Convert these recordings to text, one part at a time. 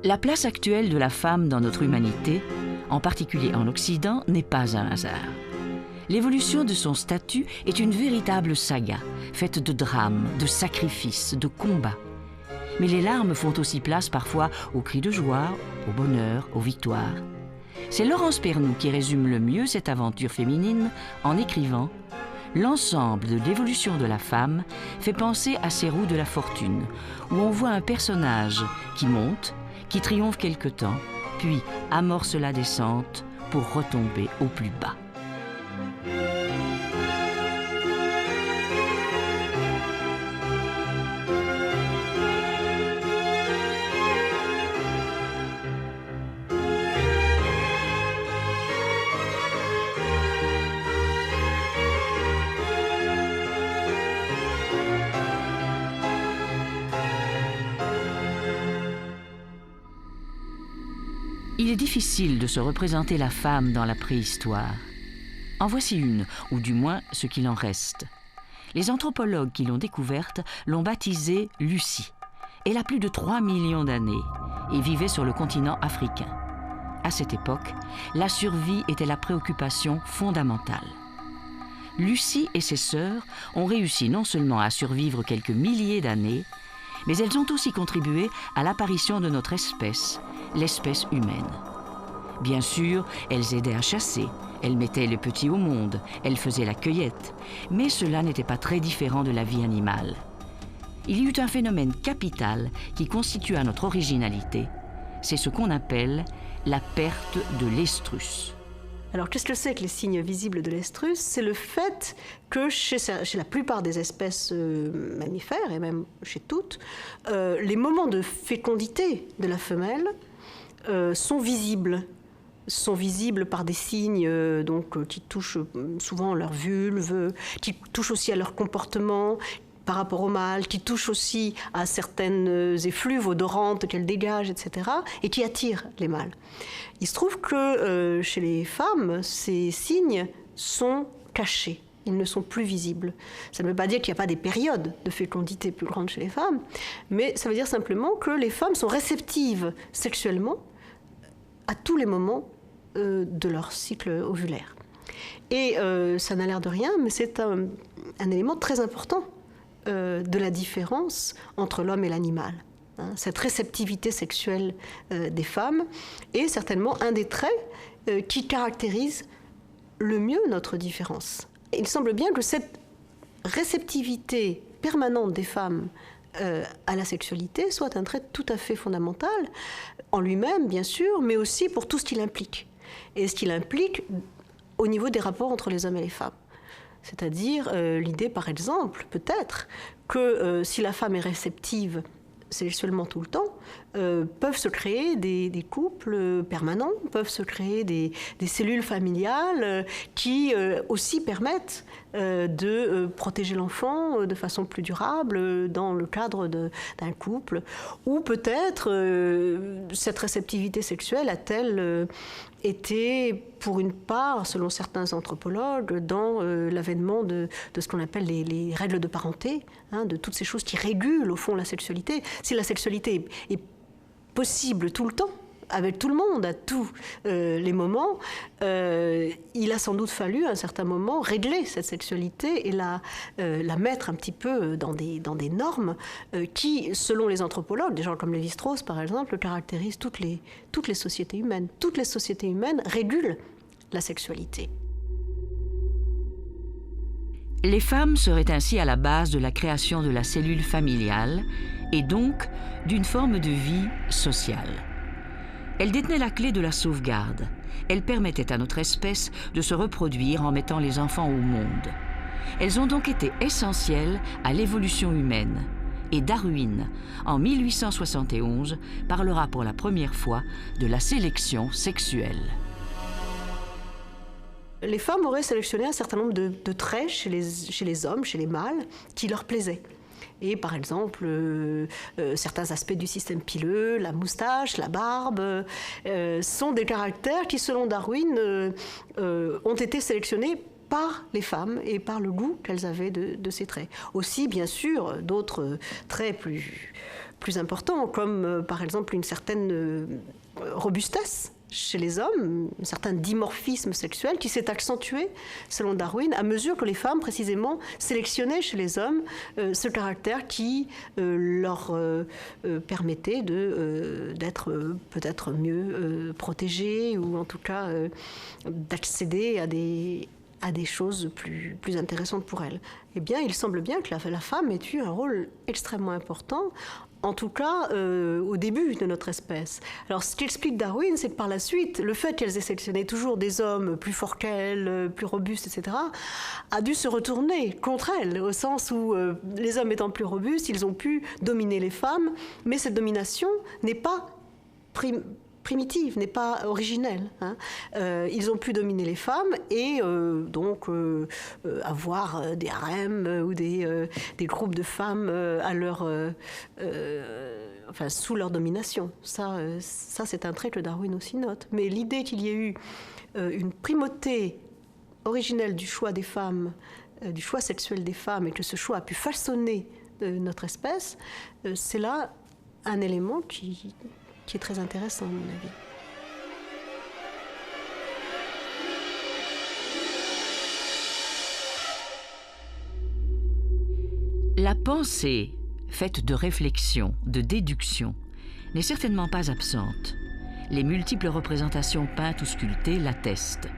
La place actuelle de la femme dans notre humanité, en particulier en Occident, n'est pas un hasard. L'évolution de son statut est une véritable saga, faite de drames, de sacrifices, de combats. Mais les larmes font aussi place parfois aux cris de joie, au bonheur, aux victoires. C'est Laurence Pernoud qui résume le mieux cette aventure féminine en écrivant « L'ensemble de l'évolution de la femme fait penser à ces roues de la fortune, où on voit un personnage qui monte, qui triomphe quelque temps, puis amorce la descente pour retomber au plus bas. » Il est difficile de se représenter la femme dans la préhistoire. En voici une, ou du moins ce qu'il en reste. Les anthropologues qui l'ont découverte l'ont baptisée Lucie. Elle a plus de 3 millions d'années et vivait sur le continent africain. À cette époque, la survie était la préoccupation fondamentale. Lucie et ses sœurs ont réussi non seulement à survivre quelques milliers d'années, mais elles ont aussi contribué à l'apparition de notre espèce, l'espèce humaine. Bien sûr, elles aidaient à chasser, elles mettaient les petits au monde, elles faisaient la cueillette, mais cela n'était pas très différent de la vie animale. Il y eut un phénomène capital qui constitua notre originalité, c'est ce qu'on appelle la perte de l'estrus. Alors, qu'est-ce que c'est que les signes visibles de l'estrus? C'est le fait que chez la plupart des espèces mammifères, et même chez toutes, les moments de fécondité de la femelle sont visibles par des signes qui touchent souvent leur vulve, qui touchent aussi à leur comportement par rapport au mâle, qui touchent aussi à certaines effluves odorantes qu'elles dégagent, etc., et qui attirent les mâles. Il se trouve que chez les femmes, ces signes sont cachés. Ils ne sont plus visibles. Ça ne veut pas dire qu'il n'y a pas des périodes de fécondité plus grandes chez les femmes, mais ça veut dire simplement que les femmes sont réceptives sexuellement à tous les moments de leur cycle ovulaire. Et ça n'a l'air de rien, mais c'est un élément très important de la différence entre l'homme et l'animal. Cette réceptivité sexuelle des femmes est certainement un des traits qui caractérise le mieux notre différence. Il semble bien que cette réceptivité permanente des femmes à la sexualité soit un trait tout à fait fondamental en lui-même, bien sûr, mais aussi pour tout ce qu'il implique. Et ce qu'il implique au niveau des rapports entre les hommes et les femmes. C'est-à-dire l'idée, par exemple, peut-être, que si la femme est réceptive sexuellement tout le temps, peuvent se créer des couples permanents, peuvent se créer des cellules familiales qui aussi permettent de protéger l'enfant de façon plus durable dans le cadre d'un couple. Ou peut-être cette réceptivité sexuelle a-t-elle été, pour une part, selon certains anthropologues, dans l'avènement de ce qu'on appelle les règles de parenté, de toutes ces choses qui régulent au fond la sexualité. Si la sexualité est possible tout le temps, avec tout le monde, à tous les moments, il a sans doute fallu à un certain moment régler cette sexualité et la mettre un petit peu dans des normes qui, selon les anthropologues, des gens comme Lévi-Strauss par exemple, caractérisent toutes les sociétés humaines. Toutes les sociétés humaines régulent la sexualité. Les femmes seraient ainsi à la base de la création de la cellule familiale et donc d'une forme de vie sociale. Elles détenaient la clé de la sauvegarde. Elles permettaient à notre espèce de se reproduire en mettant les enfants au monde. Elles ont donc été essentielles à l'évolution humaine. Et Darwin, en 1871, parlera pour la première fois de la sélection sexuelle. Les femmes auraient sélectionné un certain nombre de traits chez les hommes, chez les mâles, qui leur plaisaient. Et par exemple, certains aspects du système pileux, la moustache, la barbe, sont des caractères qui, selon Darwin, ont été sélectionnés par les femmes et par le goût qu'elles avaient de ces traits. Aussi, bien sûr, d'autres traits plus importants, comme par exemple une certaine robustesse chez les hommes, un certain dimorphisme sexuel qui s'est accentué, selon Darwin, à mesure que les femmes, précisément, sélectionnaient chez les hommes ce caractère qui leur permettait d'être peut-être mieux protégées, ou en tout cas d'accéder à des choses plus intéressantes pour elles. Eh bien, il semble bien que la femme ait eu un rôle extrêmement important, en tout cas au début de notre espèce. Alors, ce qu'explique Darwin, c'est que par la suite, le fait qu'elles aient sélectionné toujours des hommes plus forts qu'elles, plus robustes, etc., a dû se retourner contre elles, au sens où les hommes étant plus robustes, ils ont pu dominer les femmes, mais cette domination n'est pas primitive, n'est pas originelle. Ils ont pu dominer les femmes et donc avoir des harems ou des groupes de femmes à sous leur domination. Ça c'est un trait que Darwin aussi note. Mais l'idée qu'il y ait eu une primauté originelle du choix des femmes, du choix sexuel des femmes, et que ce choix a pu façonner notre espèce, c'est là un élément qui est très intéressant, à mon avis. La pensée, faite de réflexion, de déduction, n'est certainement pas absente. Les multiples représentations peintes ou sculptées l'attestent.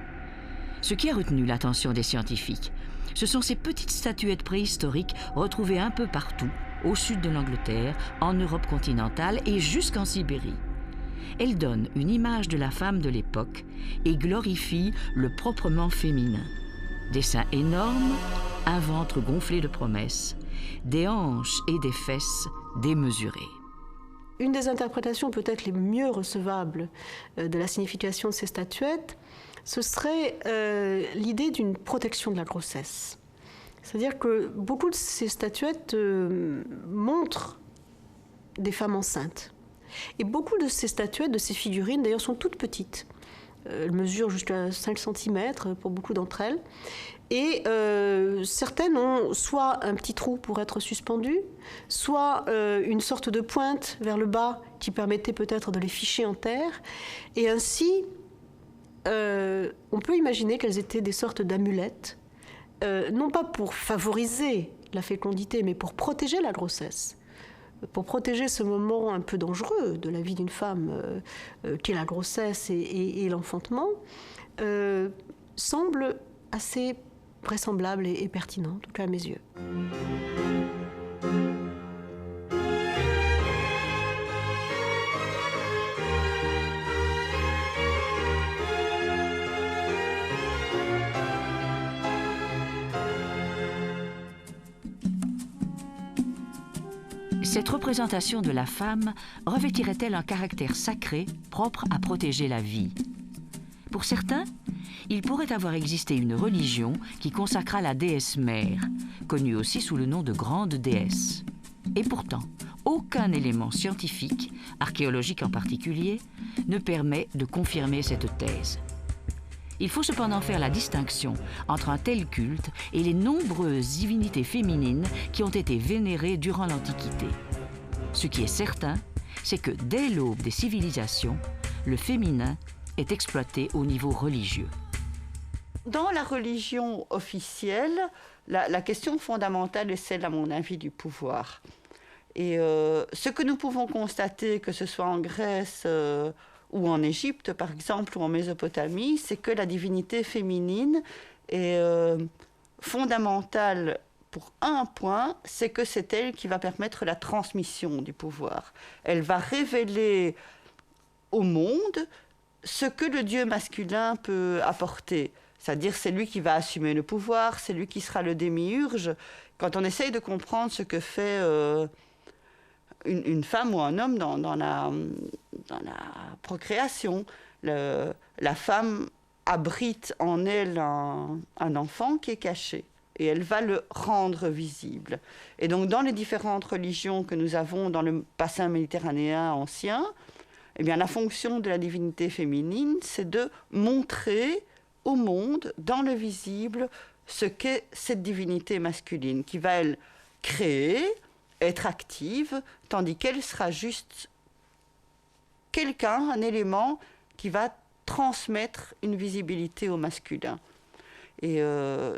Ce qui a retenu l'attention des scientifiques, ce sont ces petites statuettes préhistoriques retrouvées un peu partout, au sud de l'Angleterre, en Europe continentale et jusqu'en Sibérie. Elles donnent une image de la femme de l'époque et glorifient le proprement féminin. Des seins énormes, un ventre gonflé de promesses, des hanches et des fesses démesurées. Une des interprétations peut-être les mieux recevables de la signification de ces statuettes, ce serait l'idée d'une protection de la grossesse. C'est-à-dire que beaucoup de ces statuettes montrent des femmes enceintes. Et beaucoup de ces statuettes, de ces figurines, d'ailleurs, sont toutes petites. Elles mesurent jusqu'à 5 cm pour beaucoup d'entre elles. Et certaines ont soit un petit trou pour être suspendues, soit une sorte de pointe vers le bas qui permettait peut-être de les ficher en terre. Et ainsi, on peut imaginer qu'elles étaient des sortes d'amulettes, non pas pour favoriser la fécondité, mais pour protéger la grossesse, pour protéger ce moment un peu dangereux de la vie d'une femme, qu'est la grossesse et l'enfantement, semble assez vraisemblable et pertinent, en tout cas à mes yeux. Cette représentation de la femme revêtirait-elle un caractère sacré propre à protéger la vie ? Pour certains, il pourrait avoir existé une religion qui consacra la déesse mère, connue aussi sous le nom de grande déesse. Et pourtant, aucun élément scientifique, archéologique en particulier, ne permet de confirmer cette thèse. Il faut cependant faire la distinction entre un tel culte et les nombreuses divinités féminines qui ont été vénérées durant l'Antiquité. Ce qui est certain, c'est que dès l'aube des civilisations, le féminin est exploité au niveau religieux. Dans la religion officielle, la question fondamentale est celle, à mon avis, du pouvoir. Et ce que nous pouvons constater, que ce soit en Grèce ou en Égypte, par exemple, ou en Mésopotamie, c'est que la divinité féminine est fondamentale pour un point, c'est que c'est elle qui va permettre la transmission du pouvoir. Elle va révéler au monde ce que le dieu masculin peut apporter. C'est-à-dire, c'est lui qui va assumer le pouvoir, c'est lui qui sera le démiurge. Quand on essaye de comprendre ce que fait une femme ou un homme dans la procréation, la femme abrite en elle un enfant qui est caché. Et elle va le rendre visible. Et donc, dans les différentes religions que nous avons dans le bassin méditerranéen ancien, eh bien, la fonction de la divinité féminine, c'est de montrer au monde, dans le visible, ce qu'est cette divinité masculine, qui va, elle, créer, être active, tandis qu'elle sera juste quelqu'un, un élément qui va transmettre une visibilité au masculin. Et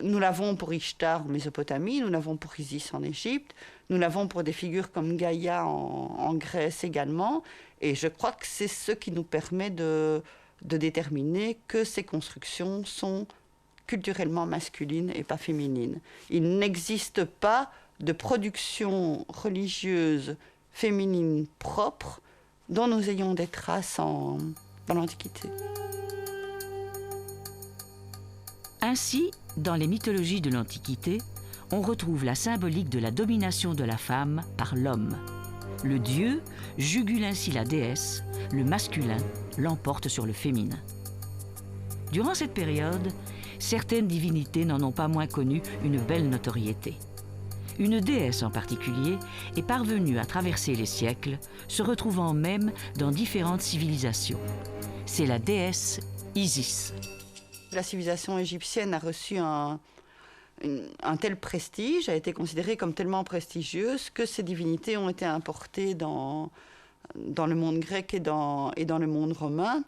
nous l'avons pour Ishtar en Mésopotamie, nous l'avons pour Isis en Égypte, nous l'avons pour des figures comme Gaïa en Grèce également. Et je crois que c'est ce qui nous permet de déterminer que ces constructions sont culturellement masculines et pas féminines. Il n'existe pas de production religieuse féminine propre dont nous ayons des traces dans l'Antiquité. Ainsi, dans les mythologies de l'Antiquité, on retrouve la symbolique de la domination de la femme par l'homme. Le dieu jugule ainsi la déesse, le masculin l'emporte sur le féminin. Durant cette période, certaines divinités n'en ont pas moins connu une belle notoriété. Une déesse en particulier est parvenue à traverser les siècles, se retrouvant même dans différentes civilisations. C'est la déesse Isis. La civilisation égyptienne a reçu un tel prestige, a été considérée comme tellement prestigieuse que ces divinités ont été importées dans le monde grec et dans le monde romain.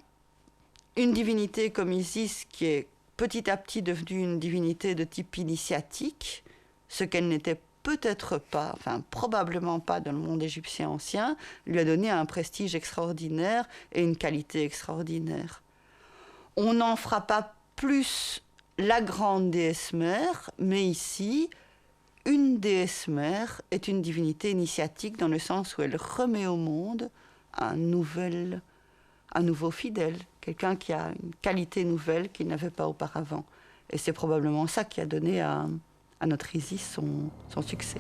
Une divinité comme Isis qui est petit à petit devenue une divinité de type initiatique, ce qu'elle n'était peut-être pas, enfin probablement pas dans le monde égyptien ancien, lui a donné un prestige extraordinaire et une qualité extraordinaire. On n'en fera pas plus la grande déesse mère, mais ici, une déesse mère est une divinité initiatique dans le sens où elle remet au monde un nouveau fidèle, quelqu'un qui a une qualité nouvelle qu'il n'avait pas auparavant. Et c'est probablement ça qui a donné à notre Isis son succès.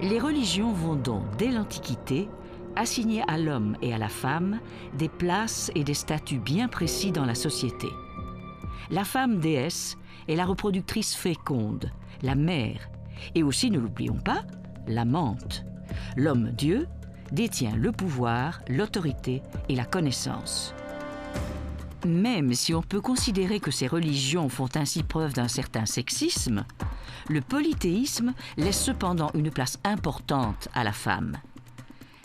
Les religions vont donc, dès l'Antiquité, assigner à l'homme et à la femme des places et des statuts bien précis dans la société. La femme déesse est la reproductrice féconde, la mère, et aussi, ne l'oublions pas, l'amante. L'homme Dieu détient le pouvoir, l'autorité et la connaissance. Même si on peut considérer que ces religions font ainsi preuve d'un certain sexisme, le polythéisme laisse cependant une place importante à la femme.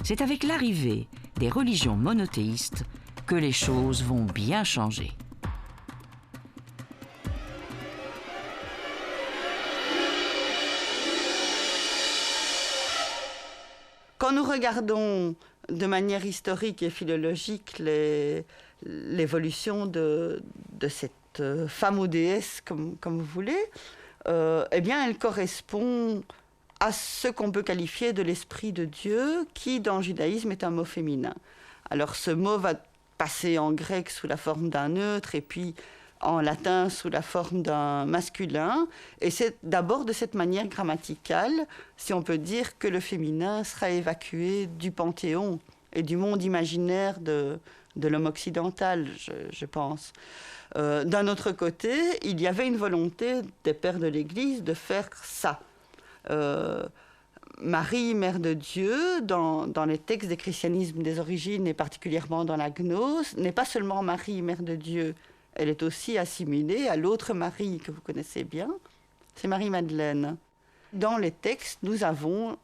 C'est avec l'arrivée des religions monothéistes que les choses vont bien changer. Quand nous regardons de manière historique et philologique l'évolution de cette femme ou déesse, comme vous voulez, eh bien, elle correspond à ce qu'on peut qualifier de l'esprit de Dieu, qui, dans le judaïsme, est un mot féminin. Alors, ce mot va passer en grec sous la forme d'un neutre, et puis en latin sous la forme d'un masculin. Et c'est d'abord de cette manière grammaticale, si on peut dire, que le féminin sera évacué du panthéon et du monde imaginaire de l'homme occidental, je pense. D'un autre côté, il y avait une volonté des pères de l'Église de faire ça. Marie, mère de Dieu, dans les textes des christianismes des origines et particulièrement dans la gnose, n'est pas seulement Marie, mère de Dieu, elle est aussi assimilée à l'autre Marie que vous connaissez bien, c'est Marie-Madeleine. Dans les textes, nous avons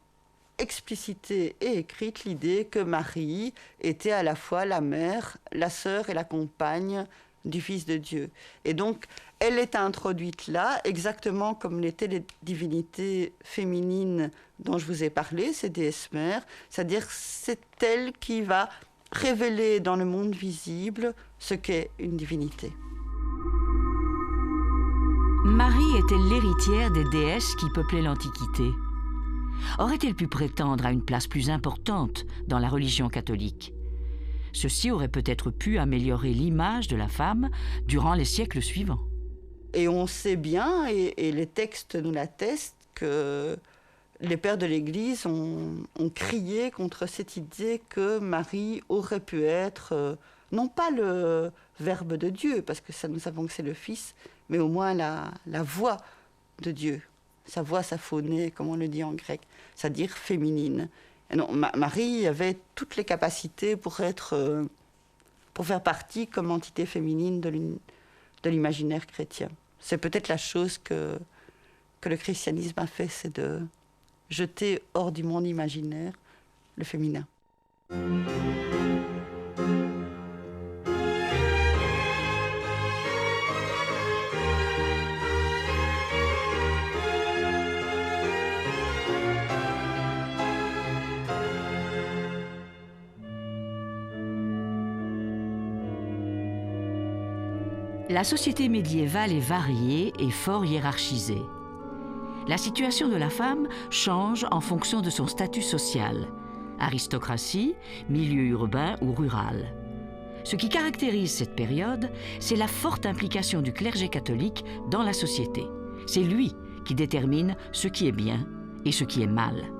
explicité et écrite l'idée que Marie était à la fois la mère, la sœur et la compagne du Fils de Dieu. Et donc, elle est introduite là, exactement comme l'étaient les divinités féminines dont je vous ai parlé, ces déesses mères, c'est-à-dire c'est elle qui va révéler dans le monde visible ce qu'est une divinité. Marie était l'héritière des déesses qui peuplaient l'Antiquité. Aurait-elle pu prétendre à une place plus importante dans la religion catholique? Ceci aurait peut-être pu améliorer l'image de la femme durant les siècles suivants. Et on sait bien, et les textes nous l'attestent, que les pères de l'Église ont crié contre cette idée que Marie aurait pu être, non pas le Verbe de Dieu, parce que ça, nous savons que c'est le Fils, mais au moins la voix de Dieu. Sa voix, sa phonée, comme on le dit en grec, c'est-à-dire féminine. Et non, Marie avait toutes les capacités pour être pour faire partie comme entité féminine de l'imaginaire chrétien. C'est peut-être la chose que le christianisme a fait, c'est de jeter hors du monde imaginaire le féminin. La société médiévale est variée et fort hiérarchisée. La situation de la femme change en fonction de son statut social, aristocratie, milieu urbain ou rural. Ce qui caractérise cette période, c'est la forte implication du clergé catholique dans la société. C'est lui qui détermine ce qui est bien et ce qui est mal.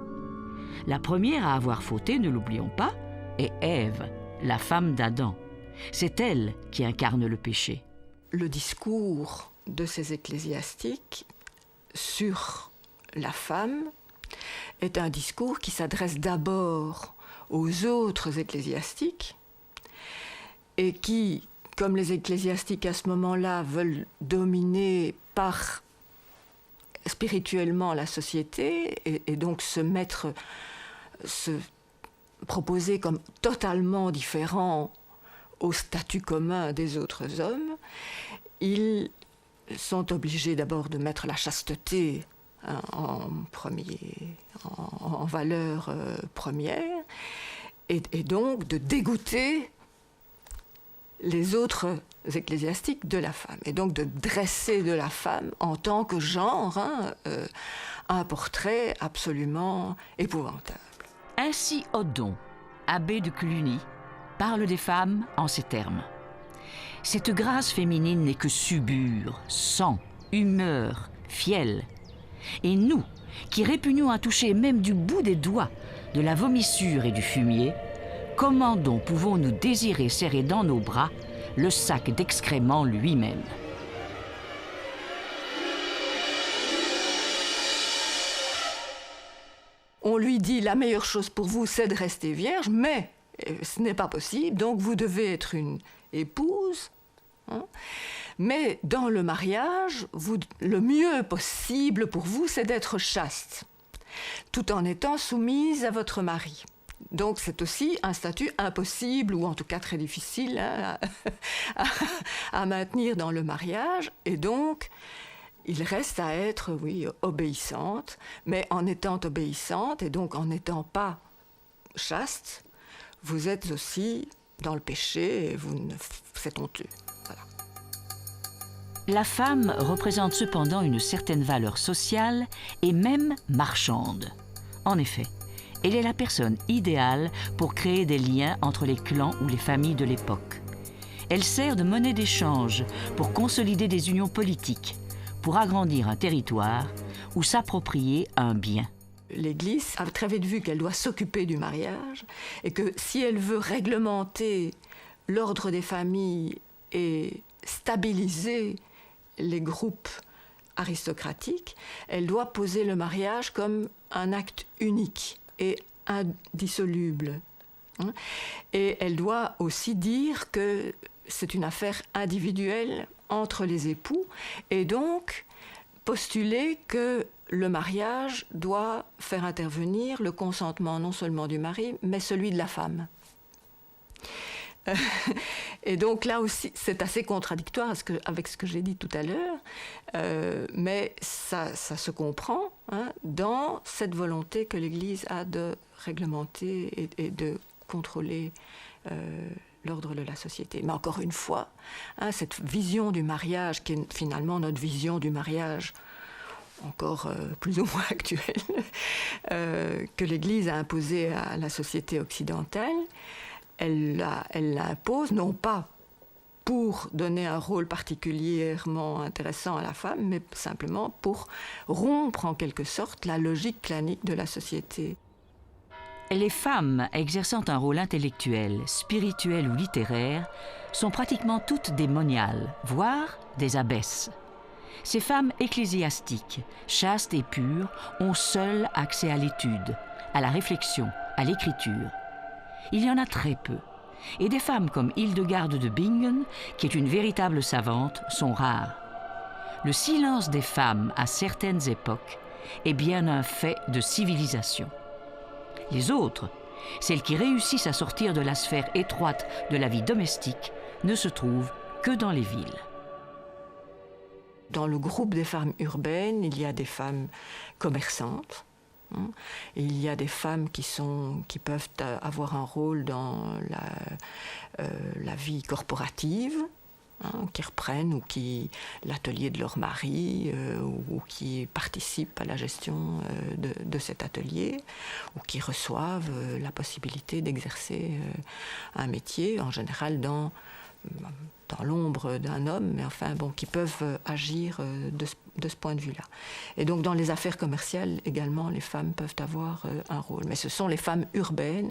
La première à avoir fauté, ne l'oublions pas, est Ève, la femme d'Adam. C'est elle qui incarne le péché. Le discours de ces ecclésiastiques sur la femme est un discours qui s'adresse d'abord aux autres ecclésiastiques et qui, comme les ecclésiastiques à ce moment-là veulent dominer par spirituellement la société et donc se proposer comme totalement différent au statut commun des autres hommes, ils sont obligés d'abord de mettre la chasteté en valeur première et donc de dégoûter les autres ecclésiastiques de la femme et donc de dresser de la femme en tant que genre un portrait absolument épouvantable. Ainsi Odon, abbé de Cluny, parle des femmes en ces termes. Cette grâce féminine n'est que subure, sang, humeur, fiel. Et nous, qui répugnons à toucher même du bout des doigts de la vomissure et du fumier, comment donc pouvons-nous désirer serrer dans nos bras le sac d'excréments lui-même ? On lui dit la meilleure chose pour vous, c'est de rester vierge, mais ce n'est pas possible, donc vous devez être une épouse. Mais dans le mariage, le mieux possible pour vous, c'est d'être chaste, tout en étant soumise à votre mari. Donc c'est aussi un statut impossible, ou en tout cas très difficile à maintenir dans le mariage. Et donc, il reste à être, oui, obéissante, mais en étant obéissante, et donc en n'étant pas chaste, vous êtes aussi dans le péché et c'est honteux. Voilà. La femme représente cependant une certaine valeur sociale et même marchande. En effet, elle est la personne idéale pour créer des liens entre les clans ou les familles de l'époque. Elle sert de monnaie d'échange pour consolider des unions politiques, pour agrandir un territoire ou s'approprier un bien. L'Église a très vite vu qu'elle doit s'occuper du mariage et que si elle veut réglementer l'ordre des familles et stabiliser les groupes aristocratiques, elle doit poser le mariage comme un acte unique et indissoluble. Et elle doit aussi dire que c'est une affaire individuelle entre les époux et donc postuler que le mariage doit faire intervenir le consentement non seulement du mari, mais celui de la femme. Et donc là aussi, c'est assez contradictoire avec ce que j'ai dit tout à l'heure, mais ça se comprend dans cette volonté que l'Église a de réglementer et de contrôler l'ordre de la société. Mais encore une fois, cette vision du mariage, qui est finalement notre vision du mariage encore plus ou moins actuelle, que l'Église a imposée à la société occidentale, elle l'impose non pas pour donner un rôle particulièrement intéressant à la femme, mais simplement pour rompre en quelque sorte la logique clanique de la société. Les femmes exerçant un rôle intellectuel, spirituel ou littéraire sont pratiquement toutes des moniales, voire des abbesses. Ces femmes ecclésiastiques, chastes et pures, ont seules accès à l'étude, à la réflexion, à l'écriture. Il y en a très peu. et des femmes comme Hildegarde de Bingen, qui est une véritable savante, sont rares. Le silence des femmes à certaines époques est bien un fait de civilisation. Les autres, celles qui réussissent à sortir de la sphère étroite de la vie domestique, ne se trouvent que dans les villes. Dans le groupe des femmes urbaines, il y a des femmes commerçantes. Il y a des femmes qui peuvent avoir un rôle dans la vie corporative, qui reprennent ou qui l'atelier de leur mari ou qui participent à la gestion de cet atelier ou qui reçoivent la possibilité d'exercer un métier, en général dans l'ombre d'un homme, mais enfin bon, qui peuvent agir de ce point de vue-là. Et donc dans les affaires commerciales également, les femmes peuvent avoir un rôle. Mais ce sont les femmes urbaines,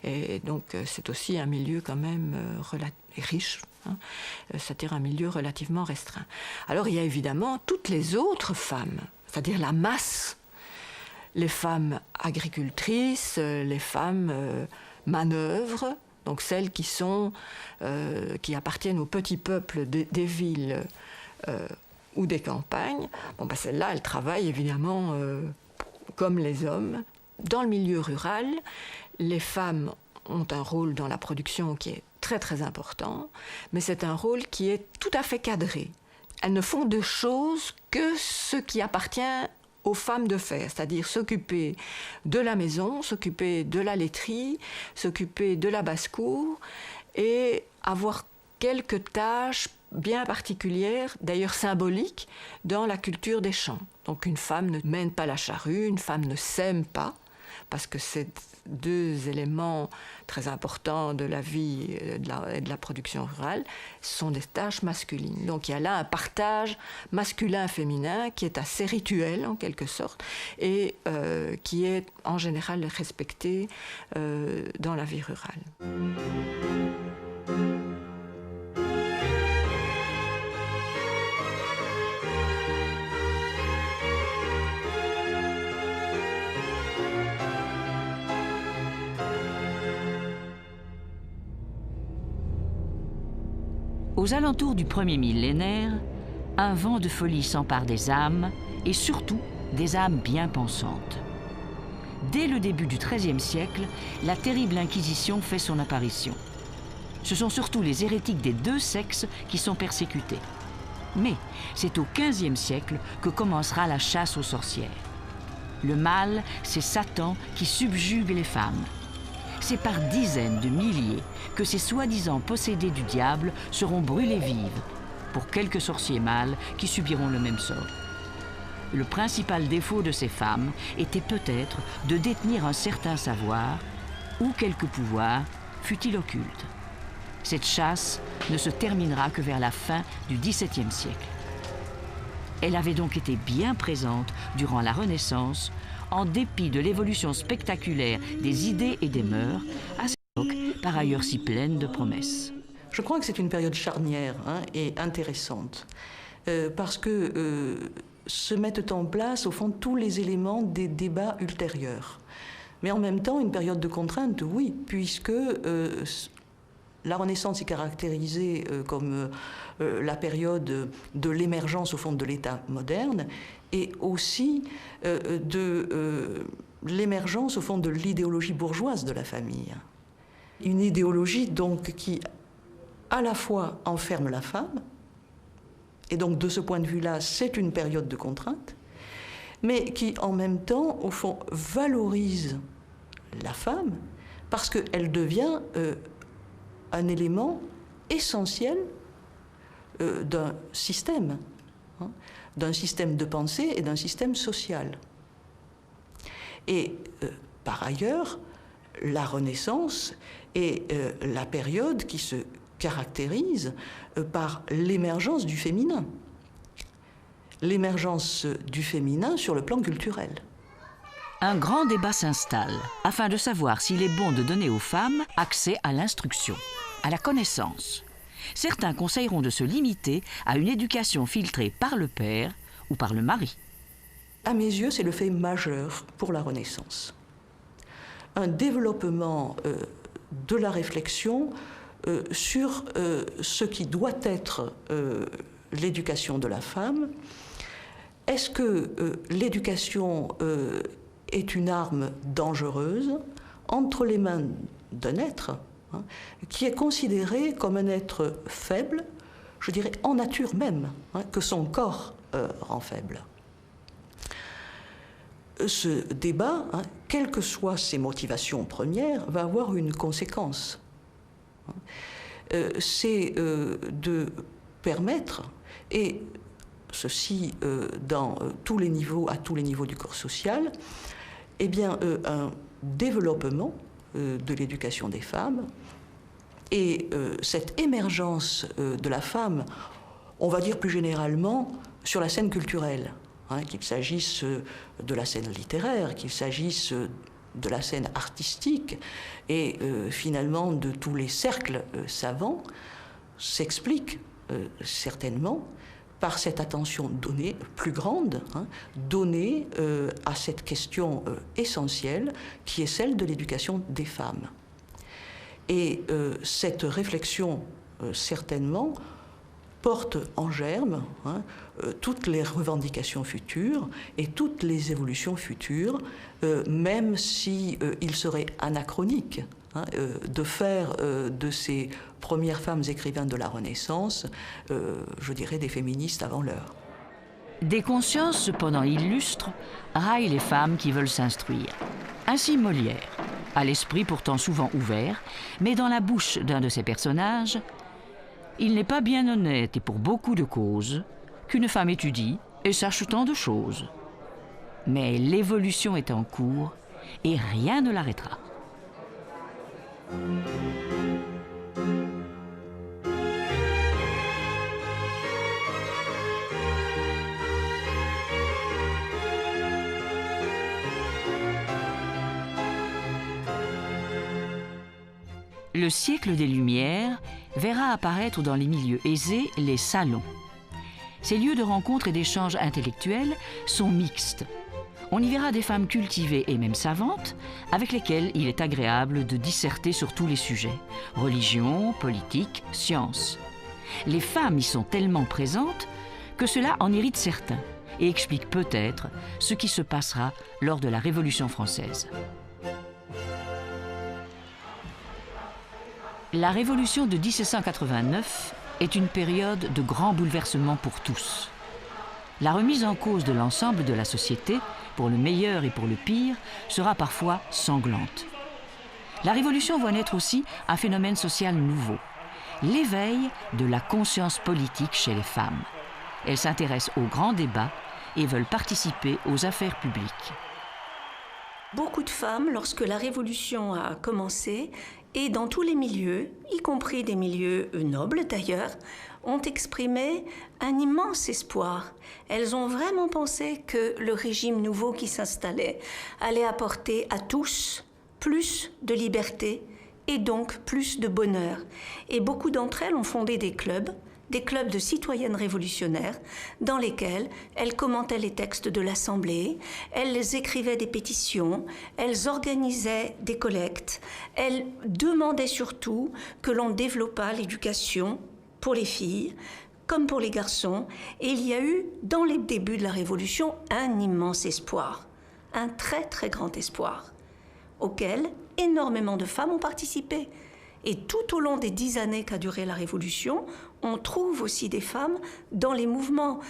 et donc c'est aussi un milieu quand même riche, c'est-à-dire un milieu relativement restreint. Alors il y a évidemment toutes les autres femmes, c'est-à-dire la masse, les femmes agricultrices, les femmes manœuvres, donc celles qui appartiennent aux petits peuples des villes ou des campagnes. Bon, celles-là, elles travaillent évidemment comme les hommes. Dans le milieu rural, les femmes ont un rôle dans la production qui est très très important, mais c'est un rôle qui est tout à fait cadré. Elles ne font de choses que ce qui appartient aux femmes de faire, c'est-à-dire s'occuper de la maison, s'occuper de la laiterie, s'occuper de la basse-cour et avoir quelques tâches bien particulières, d'ailleurs symboliques, dans la culture des champs. Donc une femme ne mène pas la charrue, une femme ne sème pas, parce que c'est deux éléments très importants de la vie et de la production rurale, sont des tâches masculines. Donc il y a là un partage masculin-féminin qui est assez rituel en quelque sorte et qui est en général respecté dans la vie rurale. Aux alentours du premier millénaire, un vent de folie s'empare des âmes, et surtout des âmes bien pensantes. Dès le début du XIIIe siècle, la terrible Inquisition fait son apparition. Ce sont surtout les hérétiques des deux sexes qui sont persécutés. Mais c'est au XVe siècle que commencera la chasse aux sorcières. Le mal, c'est Satan qui subjugue les femmes. C'est par dizaines de milliers que ces soi-disant possédés du diable seront brûlés vives, pour quelques sorciers mâles qui subiront le même sort. Le principal défaut de ces femmes était peut-être de détenir un certain savoir ou quelque pouvoir, fût-il occulte. Cette chasse ne se terminera que vers la fin du XVIIe siècle. Elle avait donc été bien présente durant la Renaissance, en dépit de l'évolution spectaculaire des idées et des mœurs, à cette époque par ailleurs si pleine de promesses. Je crois que c'est une période charnière et intéressante, parce que se mettent en place, au fond, tous les éléments des débats ultérieurs. Mais en même temps, une période de contrainte, oui, puisque la Renaissance est caractérisée comme la période de l'émergence, au fond, de l'État moderne, et aussi de l'émergence, au fond, de l'idéologie bourgeoise de la famille. Une idéologie, donc, qui à la fois enferme la femme, et donc de ce point de vue-là, c'est une période de contrainte, mais qui en même temps, au fond, valorise la femme, parce qu'elle devient un élément essentiel d'un système de pensée et d'un système social. Et par ailleurs, la Renaissance est la période qui se caractérise par l'émergence du féminin. L'émergence du féminin sur le plan culturel. Un grand débat s'installe afin de savoir s'il est bon de donner aux femmes accès à l'instruction, à la connaissance. Certains conseilleront de se limiter à une éducation filtrée par le père ou par le mari. À mes yeux, c'est le fait majeur pour la Renaissance. Un développement de la réflexion sur ce qui doit être l'éducation de la femme. Est-ce que l'éducation est une arme dangereuse entre les mains d'un être qui est considéré comme un être faible, je dirais en nature même, que son corps rend faible? Ce débat, quelles que soient ses motivations premières, va avoir une conséquence. C'est de permettre, et ceci dans tous les niveaux, à tous les niveaux du corps social, eh bien, un développement de l'éducation des femmes et cette émergence de la femme, on va dire plus généralement, sur la scène culturelle, qu'il s'agisse de la scène littéraire, qu'il s'agisse de la scène artistique et finalement de tous les cercles savants, s'explique certainement par cette attention donnée, plus grande, donnée à cette question essentielle qui est celle de l'éducation des femmes. Et cette réflexion, certainement, porte en germe toutes les revendications futures et toutes les évolutions futures, même si il serait anachronique de faire de ces premières femmes écrivains de la Renaissance, je dirais, des féministes avant l'heure. Des consciences cependant illustres raillent les femmes qui veulent s'instruire. Ainsi Molière, à l'esprit pourtant souvent ouvert, mais dans la bouche d'un de ses personnages, il n'est pas bien honnête et pour beaucoup de causes qu'une femme étudie et sache tant de choses. Mais l'évolution est en cours et rien ne l'arrêtera. Le siècle des Lumières verra apparaître dans les milieux aisés les salons. Ces lieux de rencontre et d'échange intellectuels sont mixtes. On y verra des femmes cultivées et même savantes, avec lesquelles il est agréable de disserter sur tous les sujets, religion, politique, sciences. Les femmes y sont tellement présentes que cela en irrite certains et explique peut-être ce qui se passera lors de la Révolution française. La Révolution de 1789 est une période de grands bouleversements pour tous. La remise en cause de l'ensemble de la société, pour le meilleur et pour le pire, sera parfois sanglante. La Révolution voit naître aussi un phénomène social nouveau, l'éveil de la conscience politique chez les femmes. Elles s'intéressent aux grands débats et veulent participer aux affaires publiques. Beaucoup de femmes, lorsque la Révolution a commencé, et dans tous les milieux, y compris des milieux nobles d'ailleurs, ont exprimé un immense espoir. Elles ont vraiment pensé que le régime nouveau qui s'installait allait apporter à tous plus de liberté et donc plus de bonheur. Et beaucoup d'entre elles ont fondé des clubs de citoyennes révolutionnaires dans lesquels elles commentaient les textes de l'Assemblée, elles écrivaient des pétitions, elles organisaient des collectes, elles demandaient surtout que l'on développât l'éducation pour les filles comme pour les garçons. Et il y a eu, dans les débuts de la Révolution, un immense espoir, un très très grand espoir, auquel énormément de femmes ont participé. Et tout au long des 10 années qu'a duré la Révolution, on trouve aussi des femmes dans les mouvements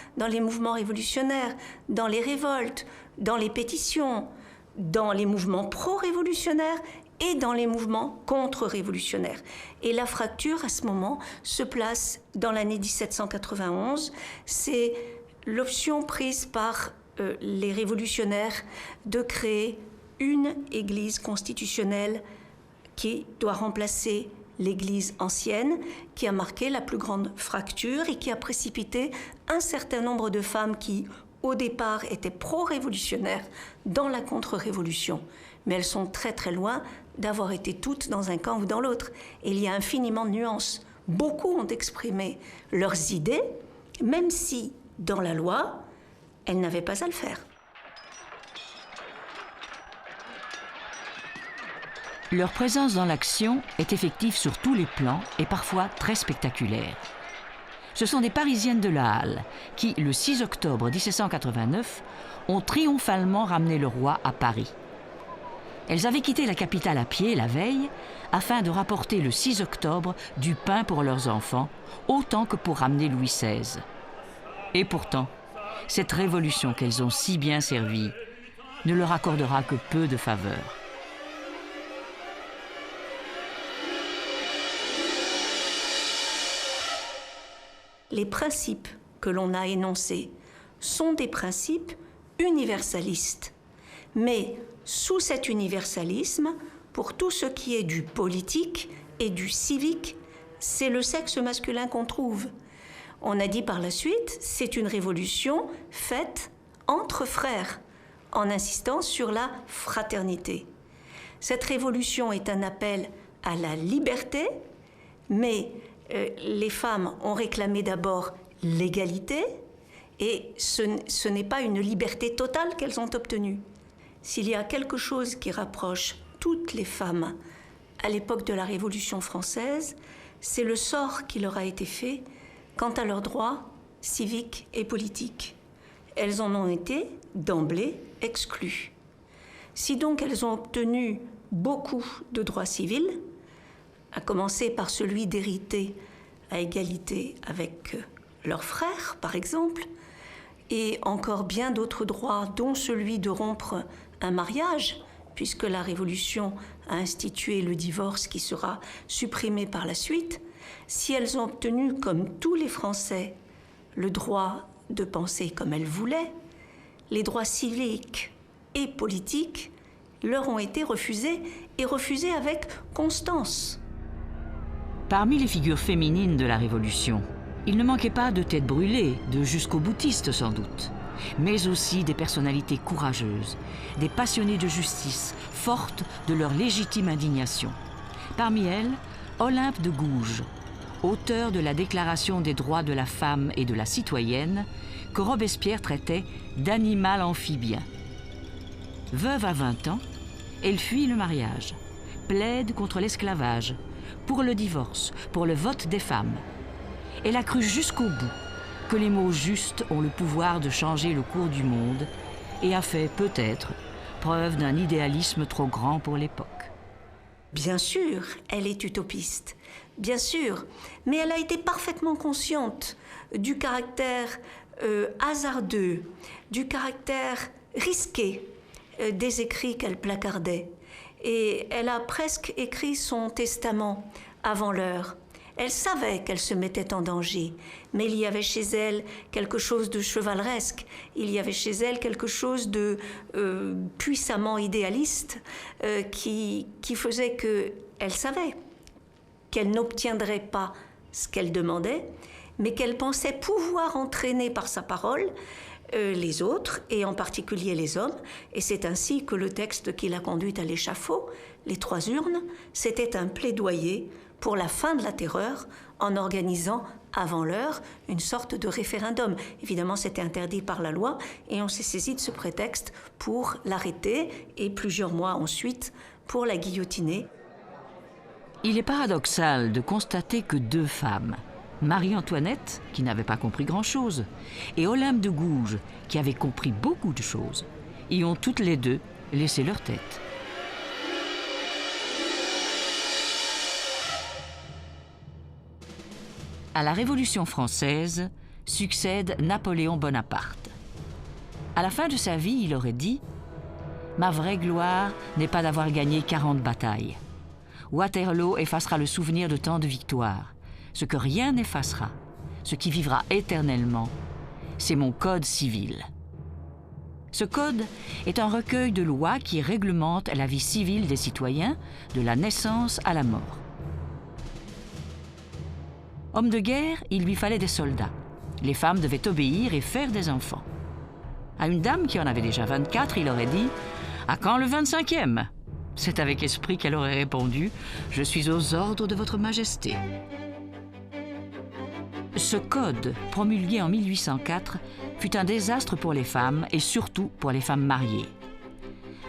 révolutionnaires, dans les révoltes, dans les pétitions, dans les mouvements pro-révolutionnaires et dans les mouvements contre-révolutionnaires. Et la fracture, à ce moment, se place dans l'année 1791. C'est l'option prise par les révolutionnaires de créer une église constitutionnelle qui doit remplacer l'Église ancienne, qui a marqué la plus grande fracture et qui a précipité un certain nombre de femmes qui, au départ, étaient pro-révolutionnaires dans la contre-révolution. Mais elles sont très très loin d'avoir été toutes dans un camp ou dans l'autre. Et il y a infiniment de nuances. Beaucoup ont exprimé leurs idées, même si, dans la loi, elles n'avaient pas à le faire. Leur présence dans l'action est effective sur tous les plans et parfois très spectaculaire. Ce sont des Parisiennes de la Halle qui, le 6 octobre 1789, ont triomphalement ramené le roi à Paris. Elles avaient quitté la capitale à pied la veille afin de rapporter le 6 octobre du pain pour leurs enfants, autant que pour ramener Louis XVI. Et pourtant, cette révolution qu'elles ont si bien servie ne leur accordera que peu de faveurs. Les principes que l'on a énoncés sont des principes universalistes. Mais sous cet universalisme, pour tout ce qui est du politique et du civique, c'est le sexe masculin qu'on trouve. On a dit par la suite, c'est une révolution faite entre frères, en insistant sur la fraternité. Cette révolution est un appel à la liberté, mais les femmes ont réclamé d'abord l'égalité, et ce n'est pas une liberté totale qu'elles ont obtenue. S'il y a quelque chose qui rapproche toutes les femmes à l'époque de la Révolution française, c'est le sort qui leur a été fait quant à leurs droits civiques et politiques. Elles en ont été, d'emblée, exclues. Si donc elles ont obtenu beaucoup de droits civils, à commencer par celui d'hériter à égalité avec leurs frères, par exemple, et encore bien d'autres droits, dont celui de rompre un mariage, puisque la Révolution a institué le divorce qui sera supprimé par la suite, si elles ont obtenu, comme tous les Français, le droit de penser comme elles voulaient, les droits civiques et politiques leur ont été refusés, et refusés avec constance. Parmi les figures féminines de la Révolution, il ne manquait pas de têtes brûlées, de jusqu'au-boutistes sans doute, mais aussi des personnalités courageuses, des passionnées de justice, fortes de leur légitime indignation. Parmi elles, Olympe de Gouges, auteur de la Déclaration des droits de la femme et de la citoyenne, que Robespierre traitait d'animal amphibien. Veuve à 20 ans, elle fuit le mariage, plaide contre l'esclavage, pour le divorce, pour le vote des femmes. Elle a cru jusqu'au bout que les mots justes ont le pouvoir de changer le cours du monde et a fait, peut-être, preuve d'un idéalisme trop grand pour l'époque. Bien sûr, elle est utopiste, bien sûr, mais elle a été parfaitement consciente du caractère hasardeux, du caractère risqué des écrits qu'elle placardait. Et elle a presque écrit son testament avant l'heure. Elle savait qu'elle se mettait en danger, mais il y avait chez elle quelque chose de chevaleresque, il y avait chez elle quelque chose de puissamment idéaliste qui faisait qu'elle savait qu'elle n'obtiendrait pas ce qu'elle demandait, mais qu'elle pensait pouvoir entraîner par sa parole les autres, et en particulier les hommes. Et c'est ainsi que le texte qui l'a conduite à l'échafaud, Les 3 urnes, c'était un plaidoyer pour la fin de la terreur en organisant avant l'heure une sorte de référendum. Évidemment, c'était interdit par la loi et on s'est saisi de ce prétexte pour l'arrêter et plusieurs mois ensuite pour la guillotiner. Il est paradoxal de constater que 2 femmes, Marie-Antoinette, qui n'avait pas compris grand-chose, et Olympe de Gouges, qui avait compris beaucoup de choses, y ont toutes les 2 laissé leur tête. À la Révolution française succède Napoléon Bonaparte. À la fin de sa vie, il aurait dit « Ma vraie gloire n'est pas d'avoir gagné 40 batailles. Waterloo effacera le souvenir de tant de victoires. Ce que rien n'effacera, ce qui vivra éternellement, c'est mon code civil. » Ce code est un recueil de lois qui réglementent la vie civile des citoyens, de la naissance à la mort. Homme de guerre, il lui fallait des soldats. Les femmes devaient obéir et faire des enfants. À une dame qui en avait déjà 24, il aurait dit « À quand le 25e ?» C'est avec esprit qu'elle aurait répondu « Je suis aux ordres de votre majesté. » Ce code, promulgué en 1804, fut un désastre pour les femmes et surtout pour les femmes mariées.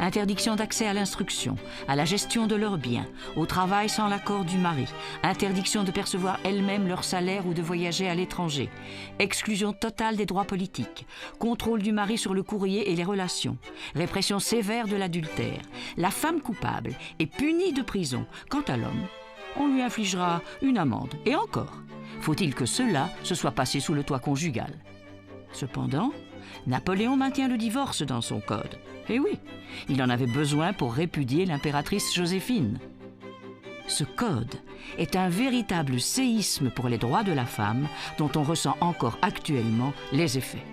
Interdiction d'accès à l'instruction, à la gestion de leurs biens, au travail sans l'accord du mari, interdiction de percevoir elles-mêmes leur salaire ou de voyager à l'étranger, exclusion totale des droits politiques, contrôle du mari sur le courrier et les relations, répression sévère de l'adultère. La femme coupable est punie de prison. Quant à l'homme, on lui infligera une amende. Et encore, faut-il que cela se soit passé sous le toit conjugal. Cependant, Napoléon maintient le divorce dans son code. Et oui, il en avait besoin pour répudier l'impératrice Joséphine. Ce code est un véritable séisme pour les droits de la femme dont on ressent encore actuellement les effets.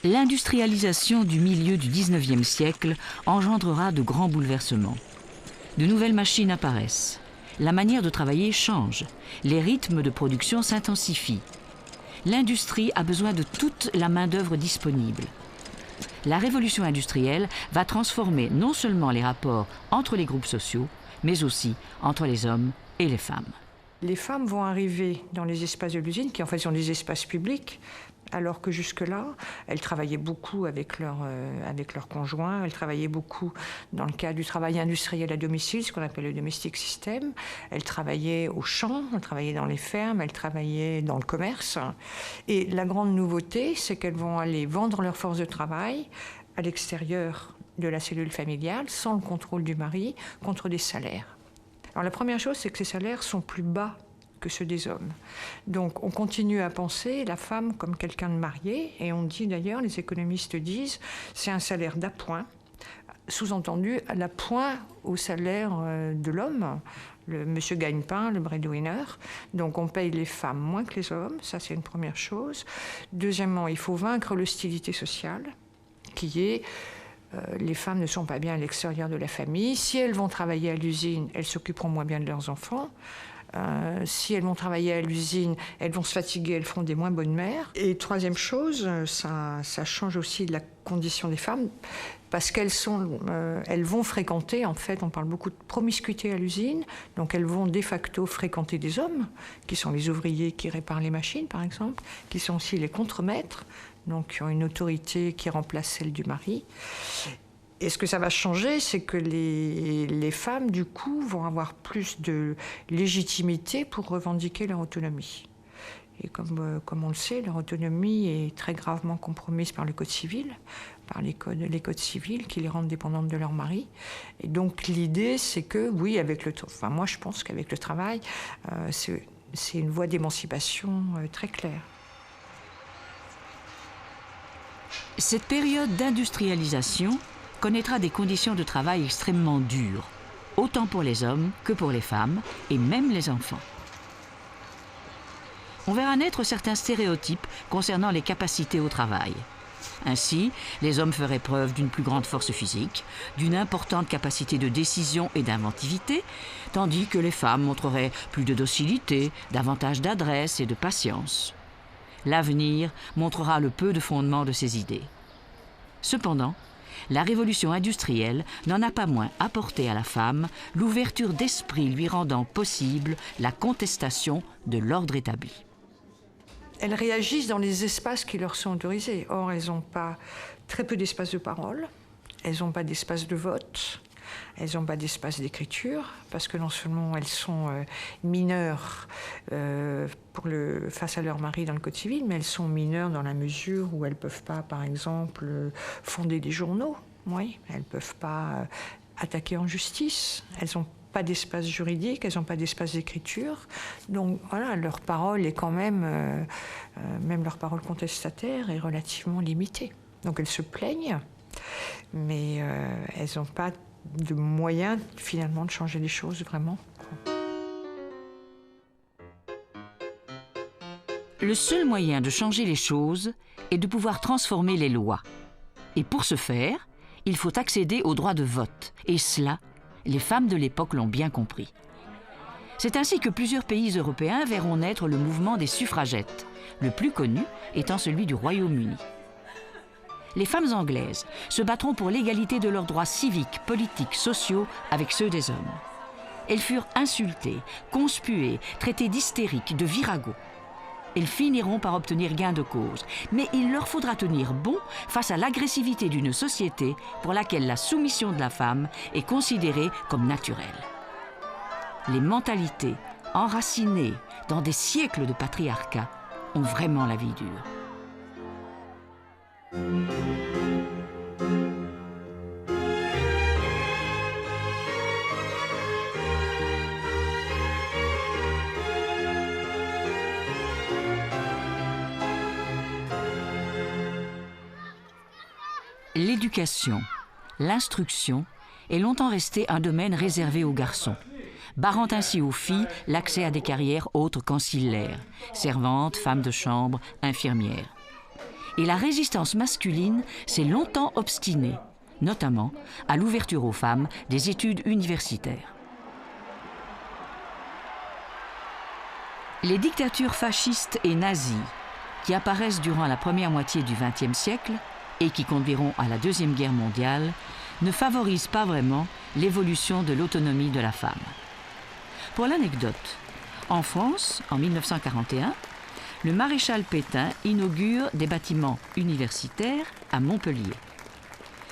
L'industrialisation du milieu du XIXe siècle engendrera de grands bouleversements. De nouvelles machines apparaissent. La manière de travailler change. Les rythmes de production s'intensifient. L'industrie a besoin de toute la main-d'œuvre disponible. La révolution industrielle va transformer non seulement les rapports entre les groupes sociaux, mais aussi entre les hommes et les femmes. Les femmes vont arriver dans les espaces de l'usine, qui en fait sont des espaces publics, alors que jusque-là, elles travaillaient beaucoup avec leur conjoint, elles travaillaient beaucoup dans le cadre du travail industriel à domicile, ce qu'on appelle le domestic system. Elles travaillaient au champ, elles travaillaient dans les fermes, elles travaillaient dans le commerce. Et la grande nouveauté, c'est qu'elles vont aller vendre leur force de travail à l'extérieur de la cellule familiale, sans le contrôle du mari, contre des salaires. Alors la première chose, c'est que ces salaires sont plus bas que ceux des hommes. Donc on continue à penser la femme comme quelqu'un de marié, et on dit d'ailleurs, les économistes disent, c'est un salaire d'appoint, sous-entendu l'appoint au salaire de l'homme, le monsieur gagne-pain, le breadwinner. Donc on paye les femmes moins que les hommes, ça c'est une première chose. Deuxièmement, il faut vaincre l'hostilité sociale, qui est les femmes ne sont pas bien à l'extérieur de la famille. Si elles vont travailler à l'usine, elles s'occuperont moins bien de leurs enfants. Si elles vont travailler à l'usine, elles vont se fatiguer, elles feront des moins bonnes mères. Et troisième chose, ça change aussi la condition des femmes, parce qu'elles vont fréquenter, en fait, on parle beaucoup de promiscuité à l'usine, donc elles vont de facto fréquenter des hommes, qui sont les ouvriers qui réparent les machines, par exemple, qui sont aussi les contremaîtres, donc qui ont une autorité qui remplace celle du mari. Et ce que ça va changer, c'est que les femmes, du coup, vont avoir plus de légitimité pour revendiquer leur autonomie. Et comme on le sait, leur autonomie est très gravement compromise par le Code civil, par les codes civils qui les rendent dépendantes de leur mari. Et donc l'idée, c'est que, oui, moi je pense qu'avec le travail, c'est une voie d'émancipation très claire. Cette période d'industrialisation connaîtra des conditions de travail extrêmement dures, autant pour les hommes que pour les femmes, et même les enfants. On verra naître certains stéréotypes concernant les capacités au travail. Ainsi, les hommes feraient preuve d'une plus grande force physique, d'une importante capacité de décision et d'inventivité, tandis que les femmes montreraient plus de docilité, davantage d'adresse et de patience. L'avenir montrera le peu de fondement de ces idées. Cependant, la révolution industrielle n'en a pas moins apporté à la femme l'ouverture d'esprit lui rendant possible la contestation de l'ordre établi. Elles réagissent dans les espaces qui leur sont autorisés. Or, elles n'ont pas très peu d'espace de parole, elles n'ont pas d'espace de vote, elles n'ont pas d'espace d'écriture, parce que non seulement elles sont mineures face à leur mari dans le Code civil, mais elles sont mineures dans la mesure où elles ne peuvent pas, par exemple, fonder des journaux. Oui, elles ne peuvent pas attaquer en justice. Elles n'ont pas d'espace juridique, elles n'ont pas d'espace d'écriture. Donc voilà, leur parole est quand même leur parole contestataire est relativement limitée. Donc elles se plaignent, mais elles n'ont pas de moyens finalement de changer les choses vraiment. Le seul moyen de changer les choses est de pouvoir transformer les lois. Et pour ce faire, il faut accéder au droit de vote. Et cela, les femmes de l'époque l'ont bien compris. C'est ainsi que plusieurs pays européens verront naître le mouvement des suffragettes, le plus connu étant celui du Royaume-Uni. Les femmes anglaises se battront pour l'égalité de leurs droits civiques, politiques, sociaux avec ceux des hommes. Elles furent insultées, conspuées, traitées d'hystériques, de virago. Elles finiront par obtenir gain de cause, mais il leur faudra tenir bon face à l'agressivité d'une société pour laquelle la soumission de la femme est considérée comme naturelle. Les mentalités enracinées dans des siècles de patriarcat ont vraiment la vie dure. L'éducation, l'instruction est longtemps resté un domaine réservé aux garçons, barrant ainsi aux filles l'accès à des carrières autres qu'ancillaires, servantes, femmes de chambre, infirmières. Et la résistance masculine s'est longtemps obstinée, notamment à l'ouverture aux femmes des études universitaires. Les dictatures fascistes et nazies qui apparaissent durant la première moitié du XXe siècle et qui conduiront à la Deuxième Guerre mondiale ne favorisent pas vraiment l'évolution de l'autonomie de la femme. Pour l'anecdote, en France, en 1941, le maréchal Pétain inaugure des bâtiments universitaires à Montpellier.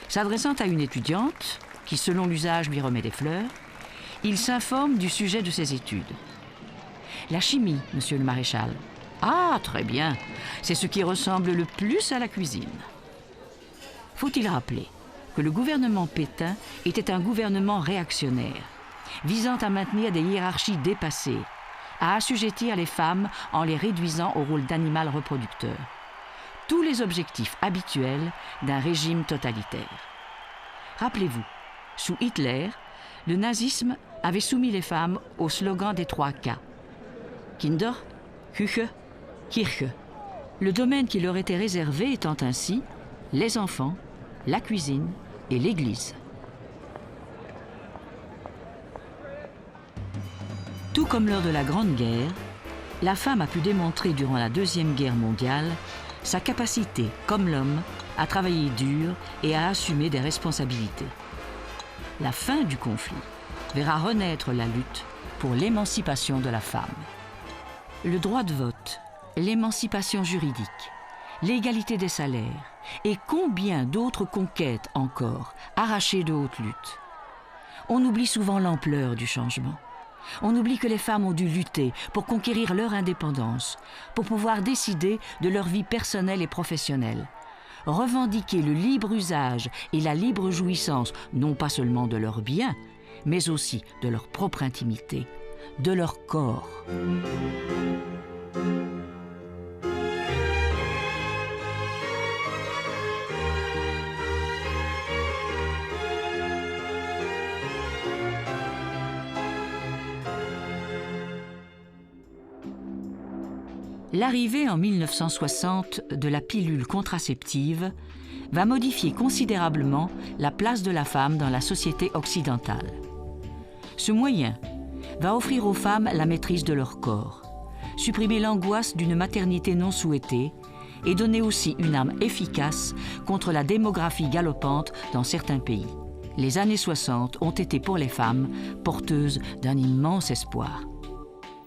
S'adressant à une étudiante, qui selon l'usage lui remet des fleurs, il s'informe du sujet de ses études. « La chimie, monsieur le maréchal. »« Ah, très bien, c'est ce qui ressemble le plus à la cuisine. » Faut-il rappeler que le gouvernement Pétain était un gouvernement réactionnaire, visant à maintenir des hiérarchies dépassées, à assujettir les femmes en les réduisant au rôle d'animal reproducteur. Tous les objectifs habituels d'un régime totalitaire. Rappelez-vous, sous Hitler, le nazisme avait soumis les femmes au slogan des 3 K. Kinder, Küche, Kirche. Le domaine qui leur était réservé étant ainsi les enfants, la cuisine et l'église. Tout comme lors de la Grande Guerre, la femme a pu démontrer durant la Deuxième Guerre mondiale sa capacité, comme l'homme, à travailler dur et à assumer des responsabilités. La fin du conflit verra renaître la lutte pour l'émancipation de la femme. Le droit de vote, l'émancipation juridique, l'égalité des salaires et combien d'autres conquêtes encore, arrachées de haute lutte. On oublie souvent l'ampleur du changement. On oublie que les femmes ont dû lutter pour conquérir leur indépendance, pour pouvoir décider de leur vie personnelle et professionnelle, revendiquer le libre usage et la libre jouissance non pas seulement de leurs biens, mais aussi de leur propre intimité, de leur corps. L'arrivée en 1960 de la pilule contraceptive va modifier considérablement la place de la femme dans la société occidentale. Ce moyen va offrir aux femmes la maîtrise de leur corps, supprimer l'angoisse d'une maternité non souhaitée et donner aussi une arme efficace contre la démographie galopante dans certains pays. Les années 60 ont été pour les femmes porteuses d'un immense espoir.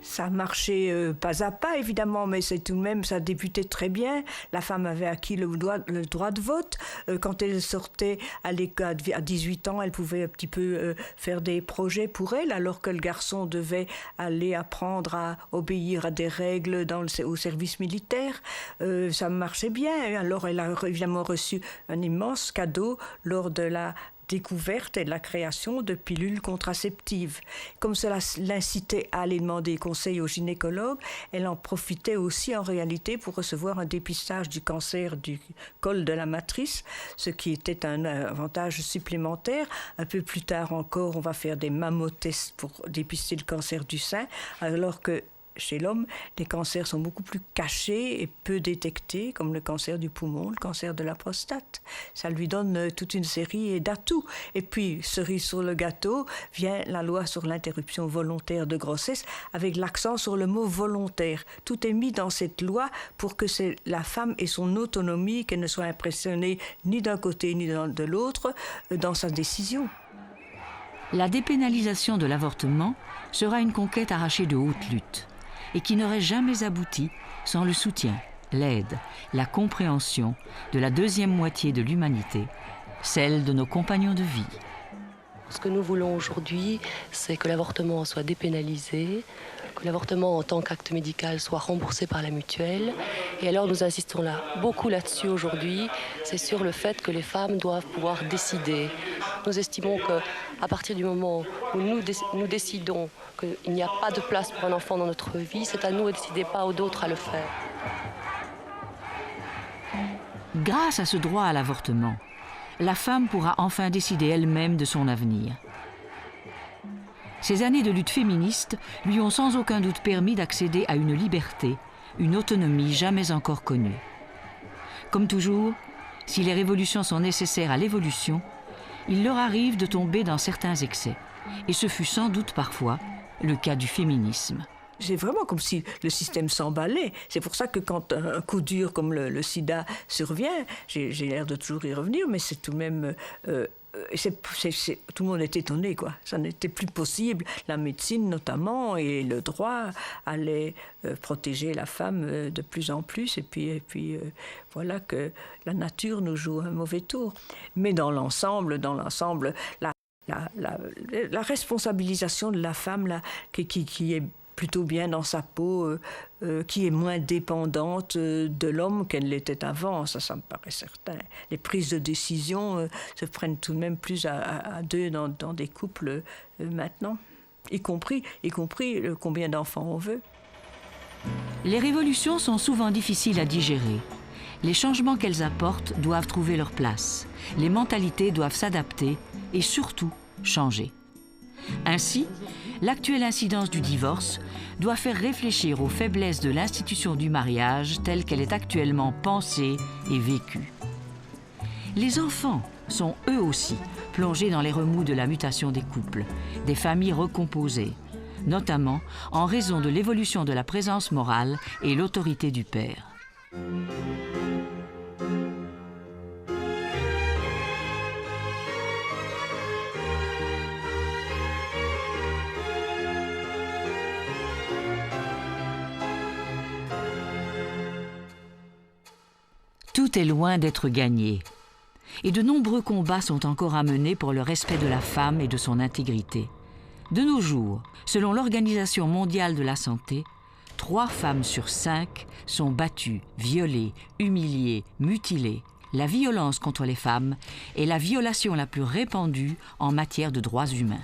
Ça marchait pas à pas, évidemment, mais c'est tout de même, ça débutait très bien. La femme avait acquis le droit de vote. Quand elle sortait à l'école à 18 ans, elle pouvait un petit peu faire des projets pour elle, alors que le garçon devait aller apprendre à obéir à des règles au service militaire. Ça marchait bien. Alors elle a évidemment reçu un immense cadeau lors de la découverte et de la création de pilules contraceptives. Comme cela l'incitait à aller demander conseil aux gynécologues, elle en profitait aussi en réalité pour recevoir un dépistage du cancer du col de la matrice, ce qui était un avantage supplémentaire. Un peu plus tard encore, on va faire des mammotests pour dépister le cancer du sein, alors que chez l'homme, les cancers sont beaucoup plus cachés et peu détectés, comme le cancer du poumon, le cancer de la prostate. Ça lui donne toute une série d'atouts. Et puis, cerise sur le gâteau, vient la loi sur l'interruption volontaire de grossesse, avec l'accent sur le mot volontaire. Tout est mis dans cette loi pour que la femme ait son autonomie, qu'elle ne soit impressionnée ni d'un côté ni de l'autre dans sa décision. La dépénalisation de l'avortement sera une conquête arrachée de haute lutte et qui n'aurait jamais abouti sans le soutien, l'aide, la compréhension de la deuxième moitié de l'humanité, celle de nos compagnons de vie. Ce que nous voulons aujourd'hui, c'est que l'avortement soit dépénalisé, que l'avortement en tant qu'acte médical soit remboursé par la mutuelle. Et alors nous insistons beaucoup là-dessus aujourd'hui, c'est sur le fait que les femmes doivent pouvoir décider. Nous estimons qu'à partir du moment où nous décidons qu'il n'y a pas de place pour un enfant dans notre vie, c'est à nous de décider, pas aux autres à le faire. Grâce à ce droit à l'avortement, la femme pourra enfin décider elle-même de son avenir. Ces années de lutte féministe lui ont sans aucun doute permis d'accéder à une liberté, une autonomie jamais encore connue. Comme toujours, si les révolutions sont nécessaires à l'évolution, il leur arrive de tomber dans certains excès. Et ce fut sans doute parfois le cas du féminisme. C'est vraiment comme si le système s'emballait. C'est pour ça que quand un coup dur comme le sida survient, j'ai l'air de toujours y revenir, mais c'est tout de même... tout le monde est étonné, quoi. Ça n'était plus possible. La médecine, notamment, et le droit allaient protéger la femme de plus en plus. Et puis voilà que la nature nous joue un mauvais tour. Mais dans l'ensemble, la responsabilisation de la femme, là, qui est plutôt bien dans sa peau, qui est moins dépendante de l'homme qu'elle l'était avant, ça me paraît certain. Les prises de décision se prennent tout de même plus à deux dans des couples maintenant, y compris combien d'enfants on veut. Les révolutions sont souvent difficiles à digérer. Les changements qu'elles apportent doivent trouver leur place. Les mentalités doivent s'adapter et surtout changer. Ainsi, l'actuelle incidence du divorce doit faire réfléchir aux faiblesses de l'institution du mariage telle qu'elle est actuellement pensée et vécue. Les enfants sont eux aussi plongés dans les remous de la mutation des couples, des familles recomposées, notamment en raison de l'évolution de la présence morale et l'autorité du père. Tout est loin d'être gagné, et de nombreux combats sont encore à mener pour le respect de la femme et de son intégrité. De nos jours, selon l'Organisation mondiale de la santé, 3 femmes sur 5 sont battues, violées, humiliées, mutilées. La violence contre les femmes est la violation la plus répandue en matière de droits humains.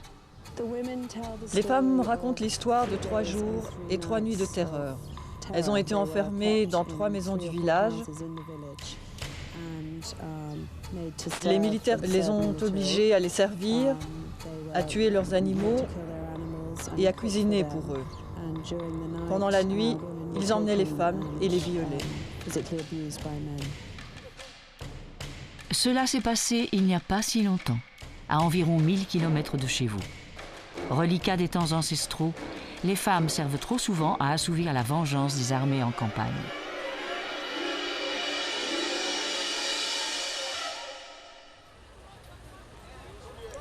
Les femmes racontent l'histoire de 3 jours et 3 nuits de terreur. Elles ont été enfermées dans 3 maisons du village. Les militaires les ont obligées à les servir, à tuer leurs animaux et à cuisiner pour eux. Pendant la nuit, ils emmenaient les femmes et les violaient. Cela s'est passé il n'y a pas si longtemps, à environ 1000 km de chez vous. Reliquat des temps ancestraux, les femmes servent trop souvent à assouvir la vengeance des armées en campagne.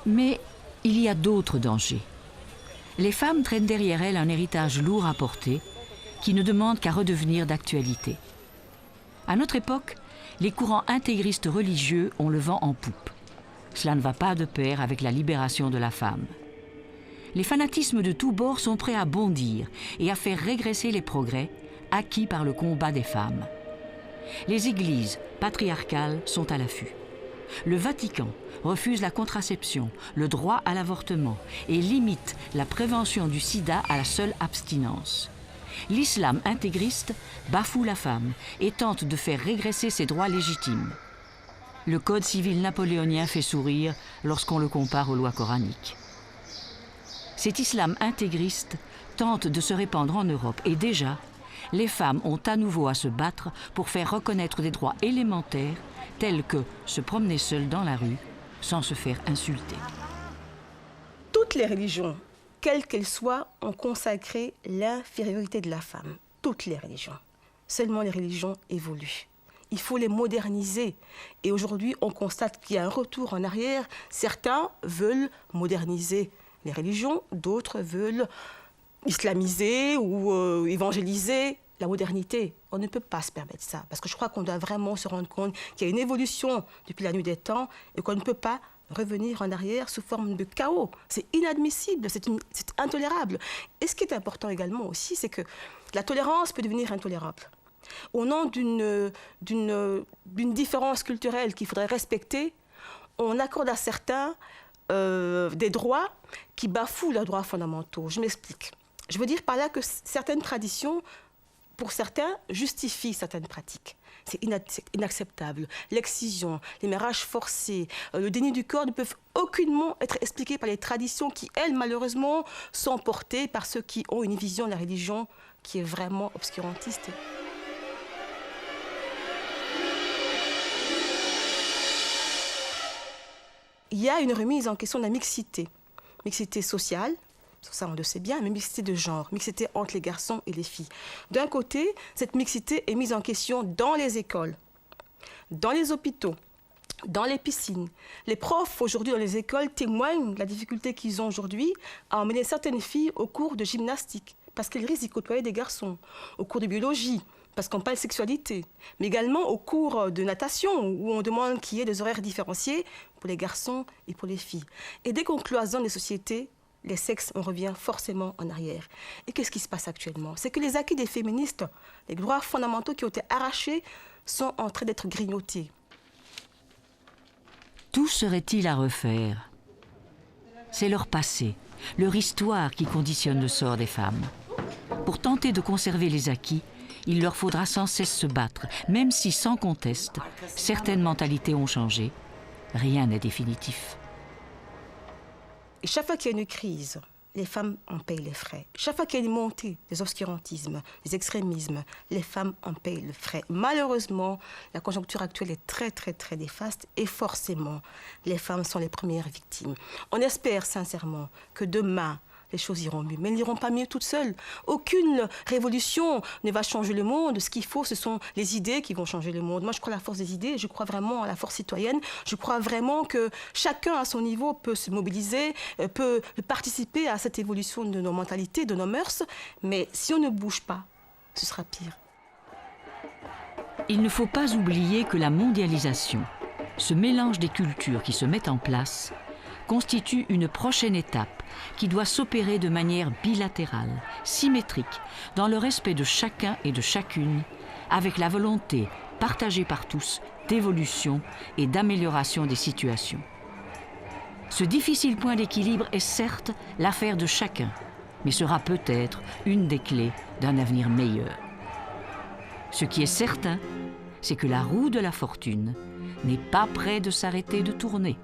Mais il y a d'autres dangers. Les femmes traînent derrière elles un héritage lourd à porter qui ne demande qu'à redevenir d'actualité. À notre époque, les courants intégristes religieux ont le vent en poupe. Cela ne va pas de pair avec la libération de la femme. Les fanatismes de tous bords sont prêts à bondir et à faire régresser les progrès acquis par le combat des femmes. Les églises patriarcales sont à l'affût. Le Vatican refuse la contraception, le droit à l'avortement et limite la prévention du sida à la seule abstinence. L'islam intégriste bafoue la femme et tente de faire régresser ses droits légitimes. Le code civil napoléonien fait sourire lorsqu'on le compare aux lois coraniques. Cet islam intégriste tente de se répandre en Europe et déjà, les femmes ont à nouveau à se battre pour faire reconnaître des droits élémentaires tels que se promener seule dans la rue sans se faire insulter. Toutes les religions, quelles qu'elles soient, ont consacré l'infériorité de la femme. Toutes les religions. Seulement les religions évoluent. Il faut les moderniser. Et aujourd'hui, on constate qu'il y a un retour en arrière. Certains veulent moderniser les religions, d'autres veulent islamiser ou évangéliser la modernité. On ne peut pas se permettre ça, parce que je crois qu'on doit vraiment se rendre compte qu'il y a une évolution depuis la nuit des temps et qu'on ne peut pas revenir en arrière sous forme de chaos. C'est inadmissible, c'est intolérable. Et ce qui est important également aussi, c'est que la tolérance peut devenir intolérable. Au nom d'une différence culturelle qu'il faudrait respecter, on accorde à certains des droits qui bafouent leurs droits fondamentaux. Je m'explique. Je veux dire par là que certaines traditions, pour certains, justifient certaines pratiques. C'est inacceptable. L'excision, les mariages forcés, le déni du corps ne peuvent aucunement être expliqués par les traditions qui, elles, malheureusement, sont portées par ceux qui ont une vision de la religion qui est vraiment obscurantiste. Il y a une remise en question de la mixité. Mixité sociale, ça on le sait bien, mais mixité de genre, mixité entre les garçons et les filles. D'un côté, cette mixité est mise en question dans les écoles, dans les hôpitaux, dans les piscines. Les profs aujourd'hui dans les écoles témoignent de la difficulté qu'ils ont aujourd'hui à emmener certaines filles au cours de gymnastique, parce qu'elles risquent d'y côtoyer des garçons, au cours de biologie, parce qu'on parle de sexualité, mais également au cours de natation, où on demande qu'il y ait des horaires différenciés pour les garçons et pour les filles. Et dès qu'on cloisonne les sociétés, les sexes, on revient forcément en arrière. Et qu'est-ce qui se passe actuellement? C'est que les acquis des féministes, les droits fondamentaux qui ont été arrachés, sont en train d'être grignotés. Tout serait-il à refaire? C'est leur passé, leur histoire qui conditionne le sort des femmes. Pour tenter de conserver les acquis, il leur faudra sans cesse se battre, même si, sans conteste, certaines mentalités ont changé. Rien n'est définitif. Et chaque fois qu'il y a une crise, les femmes en payent les frais. Chaque fois qu'il y a une montée des obscurantismes, des extrémismes, les femmes en payent les frais. Malheureusement, la conjoncture actuelle est très, très, très néfaste et forcément, les femmes sont les premières victimes. On espère sincèrement que demain, les choses iront mieux, mais elles n'iront pas mieux toutes seules. Aucune révolution ne va changer le monde. Ce qu'il faut, ce sont les idées qui vont changer le monde. Moi, je crois à la force des idées, je crois vraiment à la force citoyenne. Je crois vraiment que chacun, à son niveau, peut se mobiliser, peut participer à cette évolution de nos mentalités, de nos mœurs. Mais si on ne bouge pas, ce sera pire. Il ne faut pas oublier que la mondialisation, ce mélange des cultures qui se met en place, constitue une prochaine étape qui doit s'opérer de manière bilatérale, symétrique, dans le respect de chacun et de chacune, avec la volonté, partagée par tous, d'évolution et d'amélioration des situations. Ce difficile point d'équilibre est certes l'affaire de chacun, mais sera peut-être une des clés d'un avenir meilleur. Ce qui est certain, c'est que la roue de la fortune n'est pas près de s'arrêter de tourner.